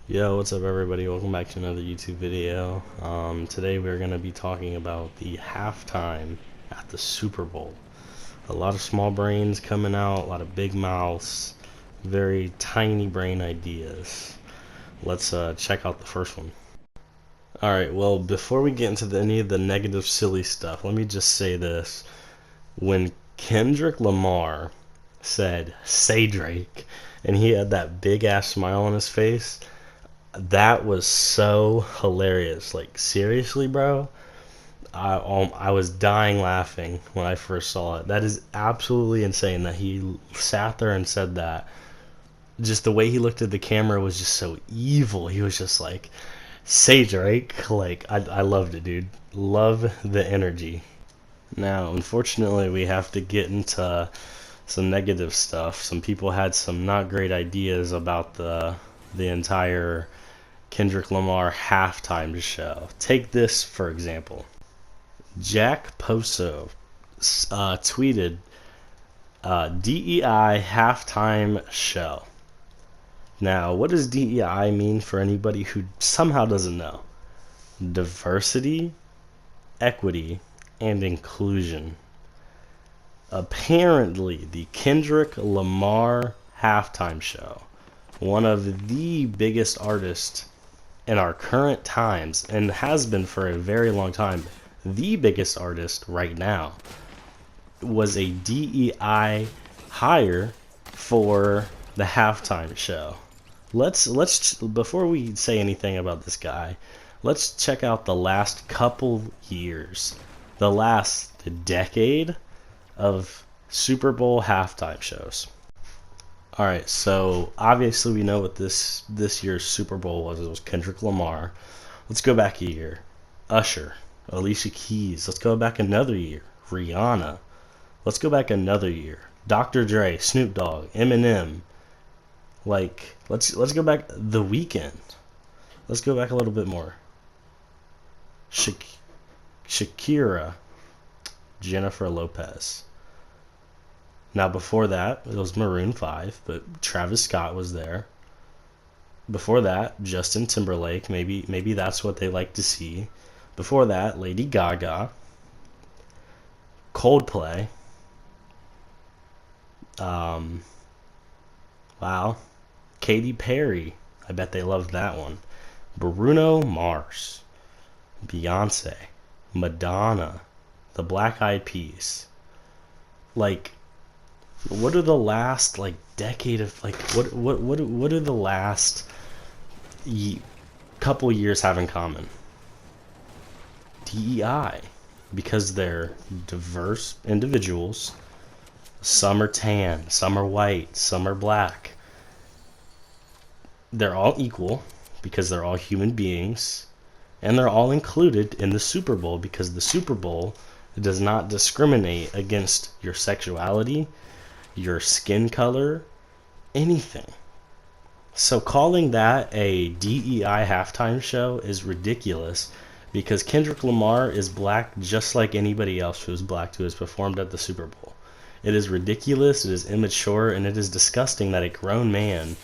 Yo, what's up everybody? Welcome back to another YouTube video. Today we're going to be talking about the halftime at the Super Bowl. A lot of small brains coming out, a lot of big mouths, very tiny brain ideas. Let's check out the first one. Alright, well, before we get into any of the negative silly stuff, let me just say this. When Kendrick Lamar said, "Say Drake," and he had that big ass smile on his face, that was so hilarious. Like, seriously, bro, I was dying laughing when I first saw it. That is absolutely insane that he sat there and said that. Just the way he looked at the camera was just so evil. He was just like, "Say Drake." Like, I loved it, dude. Love the energy. Now, unfortunately, we have to get into some negative stuff. Some people had some not great ideas about the entire Kendrick Lamar halftime show. Take this for example. Jack Poso tweeted DEI halftime show. Now, what does DEI mean for anybody who somehow doesn't know? Diversity, equity, and inclusion. Apparently, the Kendrick Lamar halftime show, one of the biggest artists in our current times, and has been for a very long time, the biggest artist right now, was a DEI hire for the halftime show. Let's before we say anything about this guy, let's check out the last couple years, the last decade of Super Bowl halftime shows. All right, so obviously we know what this year's Super Bowl was. It was Kendrick Lamar. Let's go back a year. Usher, Alicia Keys. Let's go back another year. Rihanna. Let's go back another year. Dr. Dre, Snoop Dogg, Eminem. Like, let's go back The Weeknd. Let's go back a little bit more. Shakira, Jennifer Lopez. Now, before that, it was Maroon 5, but Travis Scott was there. Before that, Justin Timberlake. Maybe that's what they like to see. Before that, Lady Gaga, Coldplay. Um, wow, Katy Perry. I bet they loved that one. Bruno Mars, Beyonce, Madonna, the Black Eyed Peas. Like, what are the last decade of what are the last couple years have in common? DEI, because they're diverse individuals. Some are tan, some are white, some are black. They're all equal because they're all human beings, and they're all included in the Super Bowl because the Super Bowl does not discriminate against your sexuality, your skin color, anything. So calling that a DEI halftime show is ridiculous because Kendrick Lamar is black just like anybody else who's black who has performed at the Super Bowl. It is ridiculous, it is immature, and it is disgusting that a grown man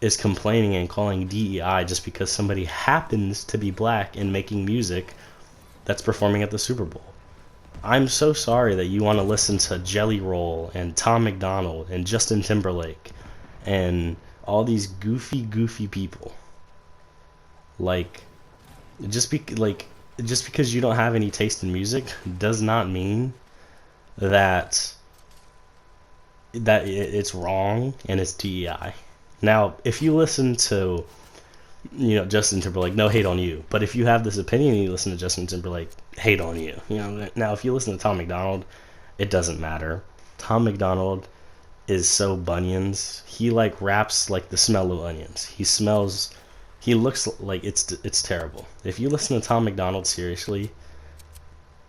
is complaining and calling DEI just because somebody happens to be black and making music that's performing at the Super Bowl. I'm so sorry that you want to listen to Jelly Roll and Tom McDonald and Justin Timberlake and all these goofy people. Like, just because you don't have any taste in music does not mean that it's wrong and it's DEI. Now, if you listen to Justin Timberlake, no hate on you. But if you have this opinion and you listen to Justin Timberlake, hate on you. Now if you listen to Tom McDonald, it doesn't matter. Tom McDonald is so bunions. He raps like the smell of onions. He looks like it's terrible. If you listen to Tom McDonald seriously,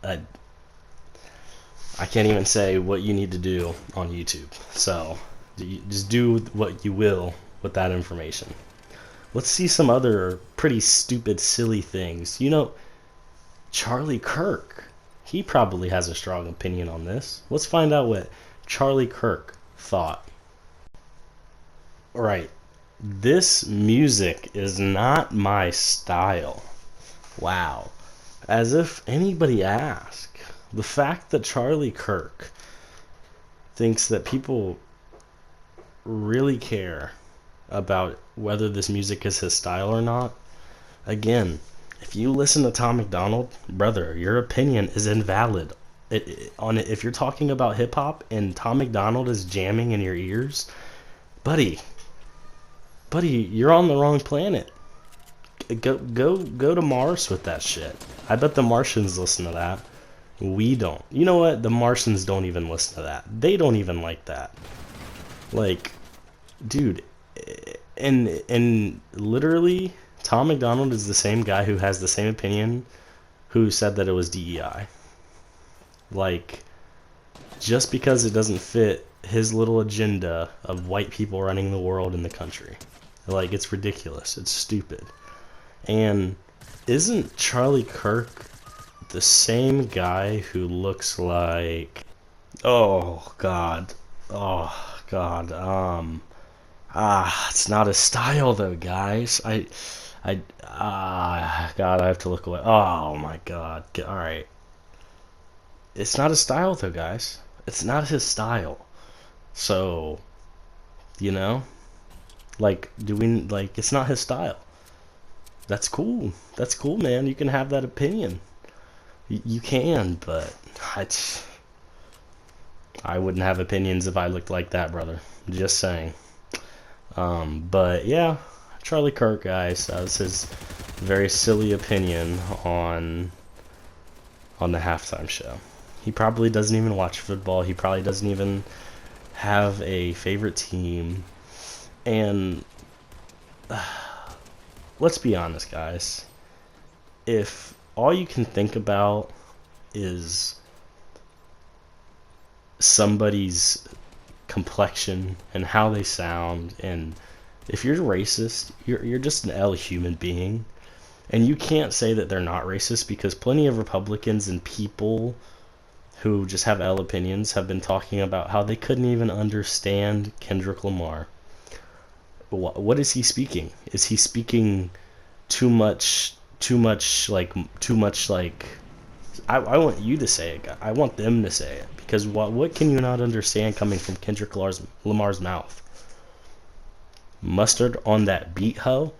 I can't even say what you need to do on YouTube. So just do what you will with that information. Let's see some other pretty stupid, silly things. Charlie Kirk. He probably has a strong opinion on this. Let's find out what Charlie Kirk thought. Right. This music is not my style. Wow. As if anybody asked. The fact that Charlie Kirk thinks that people really care about whether this music is his style or not. Again, if you listen to Tom MacDonald, brother, your opinion is invalid. If you're talking about hip hop and Tom MacDonald is jamming in your ears, buddy, you're on the wrong planet. Go to Mars with that shit. I bet the Martians listen to that. We don't. You know what? The Martians don't even listen to that. They don't even like that. Like, dude, and literally, Tom MacDonald is the same guy who has the same opinion who said that it was DEI. Like, just because it doesn't fit his little agenda of white people running the world in the country. Like, it's ridiculous. It's stupid. And isn't Charlie Kirk the same guy who looks like... Oh, God. It's not a style, though, guys. God, I have to look away. Oh, my God. Alright. It's not a style, though, guys. It's not his style. So, you know? Like, it's not his style. That's cool. That's cool, man. You can have that opinion. You can, but I wouldn't have opinions if I looked like that, brother. Just saying. But yeah, Charlie Kirk, guys, that's his very silly opinion on the halftime show. He probably doesn't even watch football. He probably doesn't even have a favorite team. And let's be honest, guys. If all you can think about is somebody's complexion and how they sound, and if you're racist, you're just an L human being, and you can't say that they're not racist, because plenty of Republicans and people who just have L opinions have been talking about how they couldn't even understand Kendrick Lamar. What is he speaking? Is he speaking too much like I want you to say it. I want them to say it, because what can you not understand coming from Kendrick Lamar's mouth? Mustard on that beat, ho?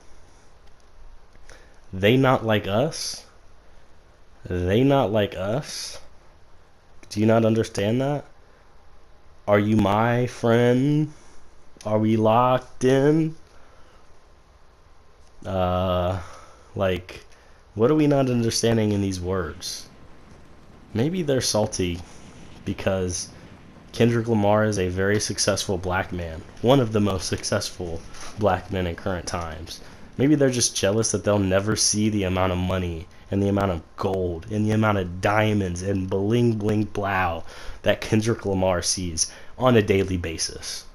They not like us? They not like us? Do you not understand that? Are you my friend? Are we locked in? Like, what are we not understanding in these words? Maybe they're salty because Kendrick Lamar is a very successful black man, one of the most successful black men in current times. Maybe they're just jealous that they'll never see the amount of money and the amount of gold and the amount of diamonds and bling bling blow that Kendrick Lamar sees on a daily basis.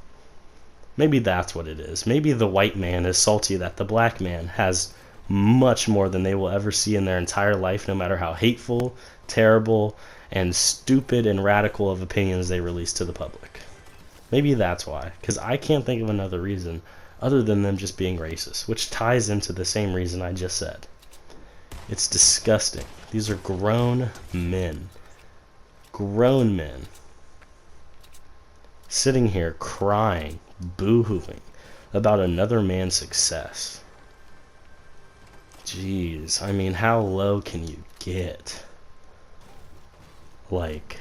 Maybe that's what it is. Maybe the white man is salty that the black man has much more than they will ever see in their entire life, no matter how hateful, terrible, and stupid and radical of opinions they release to the public. Maybe that's why, because I can't think of another reason other than them just being racist, which ties into the same reason I just said. It's disgusting. These are grown men. Grown men. Sitting here crying, boo-hooing about another man's success. Jeez, I mean, how low can you get? Like,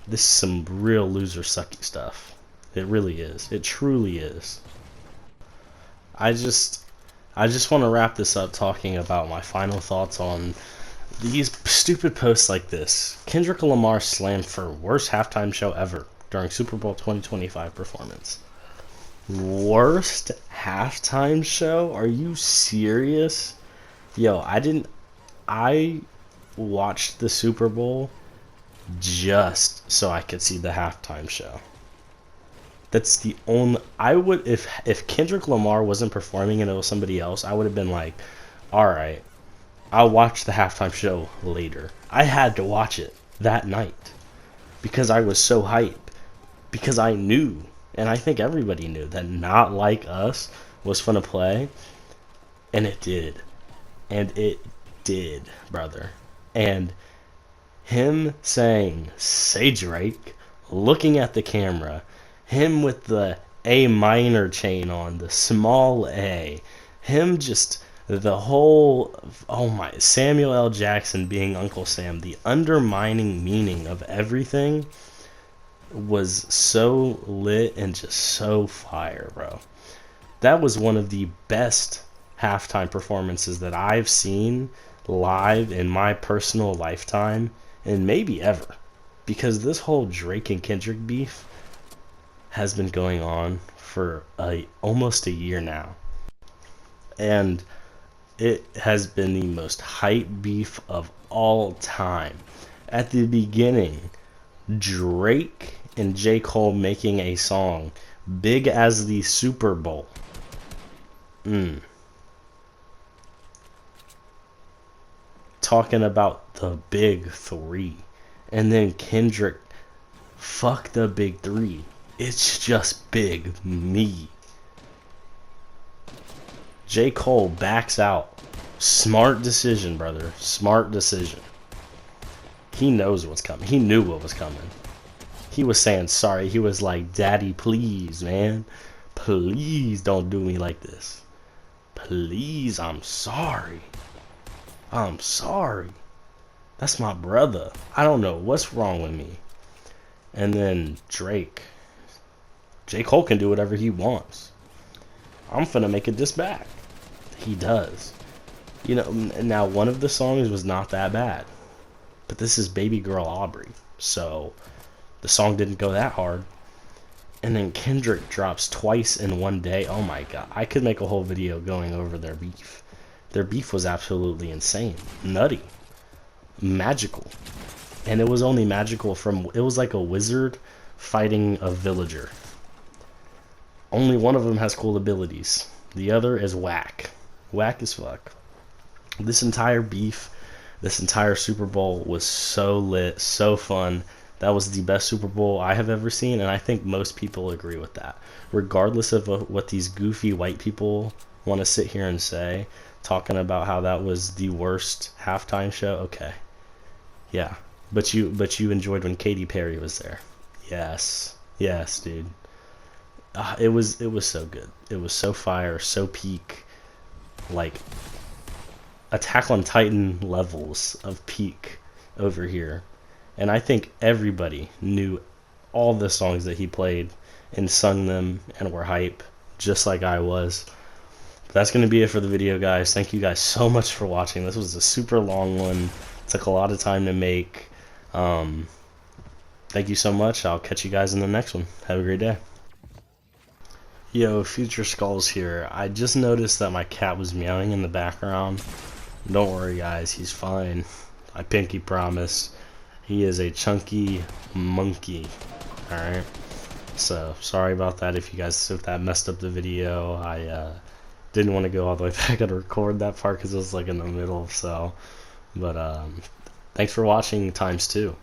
this is some real loser sucky stuff. It really is. It truly is. I just want to wrap this up talking about my final thoughts on these stupid posts like this. Kendrick Lamar slammed for worst halftime show ever during Super Bowl 2025 performance. Worst halftime show? Are you serious? Yo, I watched the Super Bowl just so I could see the halftime show. That's the only... I would... If Kendrick Lamar wasn't performing and it was somebody else, I would have been like, alright, I'll watch the halftime show later. I had to watch it that night because I was so hyped. Because I knew And I think everybody knew that Not Like Us was fun to play, and it did. And it did, brother. And him saying, "Say Drake," looking at the camera, him with the A minor chain on, the small A, him just the whole, oh my, Samuel L. Jackson being Uncle Sam, the undermining meaning of everything was so lit and just so fire, bro. That was one of the best halftime performances that I've seen live in my personal lifetime, and maybe ever, because this whole Drake and Kendrick beef has been going on for almost a year now, and it has been the most hype beef of all time. At the beginning, Drake and J. Cole making a song big as the Super Bowl. Talking about the big three. And then Kendrick, fuck the big three. It's just big me. J. Cole backs out. Smart decision, brother. Smart decision. He knows what's coming. He knew what was coming. He was saying sorry. He was like, "Daddy, please, man. Please don't do me like this. Please, I'm sorry. I'm sorry. That's my brother. I don't know what's wrong with me." And then Drake. J. Cole can do whatever he wants. I'm finna make a diss back. He does. You know, now one of the songs was not that bad. But this is Baby Girl Aubrey. So the song didn't go that hard. And then Kendrick drops twice in one day. Oh my god. I could make a whole video going over their beef. Their beef was absolutely insane. Nutty. Magical. And it was only magical it was like a wizard fighting a villager. Only one of them has cool abilities. The other is whack. Whack as fuck. This entire beef, this entire Super Bowl was so lit, so fun. That was the best Super Bowl I have ever seen, and I think most people agree with that. Regardless of what these goofy white people want to sit here and say, talking about how that was the worst halftime show. Okay. Yeah. But you enjoyed when Katy Perry was there. Yes. Yes, dude. It was so good. It was so fire, so peak. Like Attack on Titan levels of peak over here. And I think everybody knew all the songs that he played and sung them and were hype, just like I was. That's going to be it for the video, guys. Thank you guys so much for watching. This was a super long one. Took a lot of time to make. Thank you so much. I'll catch you guys in the next one. Have a great day. Yo, Future Skulls here. I just noticed that my cat was meowing in the background. Don't worry, guys. He's fine. I pinky promise. He is a chunky monkey. Alright? So, sorry about that if that messed up the video. I didn't want to go all the way back and record that part because it was like in the middle, so. But, thanks for watching ×2.